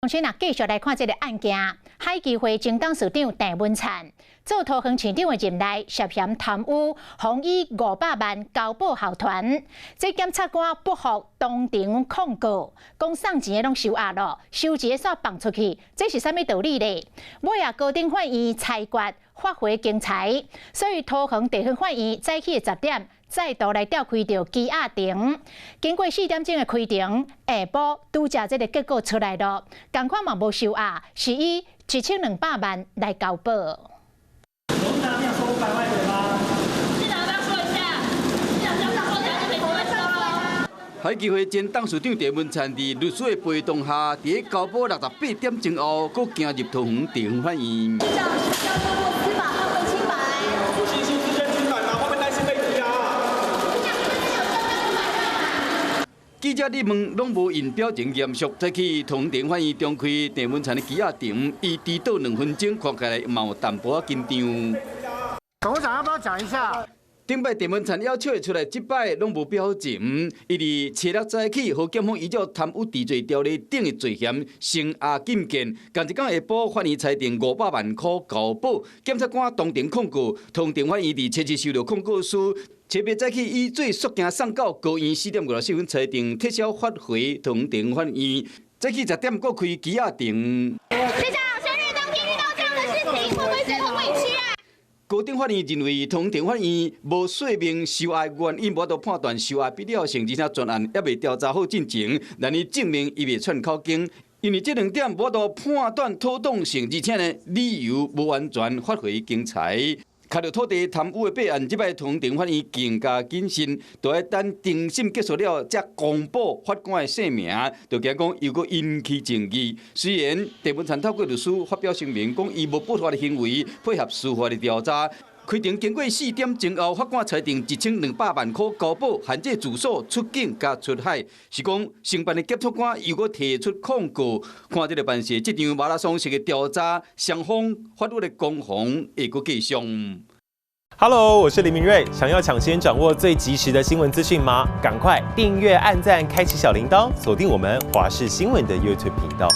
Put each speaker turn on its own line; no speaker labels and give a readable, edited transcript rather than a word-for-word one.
同时，继续来看这个案件，海基会前董事长郑文灿做桃园市长的任内涉嫌贪污，妨以500万交保候团。这检察官不服当庭控告，讲送钱的拢收押咯，收钱煞放出去，这是啥物道理呢？尾啊，高等法院裁决发回经裁，所以桃园地方法院早起10点。 再度来召开着羁押庭，经过4点钟的开庭，下晡拄则这个结果出来了，同款嘛无收押，是以1200万来交保。
董事长，你有收500万元吗？
市长要不要说一下？市长这样说起来就没不会收了。
海基会前董事长郑文灿伫律师的陪同下，伫交保68点钟后，佫行入桃园地方法院。
市长要透过司法换回清白。
不信心自证清白吗？会不会担心被羁押？
记者哩问，拢无因表情严肃，再去桃园地方法院中开郑文灿的羁押庭，伊迟到2分钟，看起来嘛有淡薄仔紧张。
董事长要不要讲一下？
顶摆郑文灿要笑出来，即摆拢无表情。伊伫初六早起，和检方依照贪污治罪条例等的罪嫌声押禁见。同一天下晡，法院裁定500万块交保，检察官当庭控告，桃园地方法院伫初次收到控告书。 特别早起以罪诉件送到高院4点54分裁定，撤销发回桃园地方法院。早起10点，各开羁押庭。
市长，生日当天遇到这样的事情，会不会觉得很委屈啊？
高等法院认为，桃园地方法院无说明收押原因，无法度判断收押必要性，而且专案还未调查好进程，难以证明伊未串口径。因为这2点无法度判断妥当性，而且呢理由无完全发挥经裁。 卡着土地贪污的弊案，即摆桃园地方法院更加谨慎，就要等庭审结束了，才公布法官的姓名，就惊讲又搁引起争议。虽然郑文灿透过律师发表声明，讲伊无不法的行为，配合司法的调查。 开庭经过4点钟后，法官裁定1200万块交保，限制住所、出境加出海。是讲承办的检察官又搁提出控告，看这个办事这场马拉松式的调查，双方法律的攻防会搁继续。
Hello， 我是林明瑞。想要抢先掌握最及时的新闻资讯吗？赶快订阅、按赞、开启小铃铛，锁定我们华视新闻的 YouTube 频道。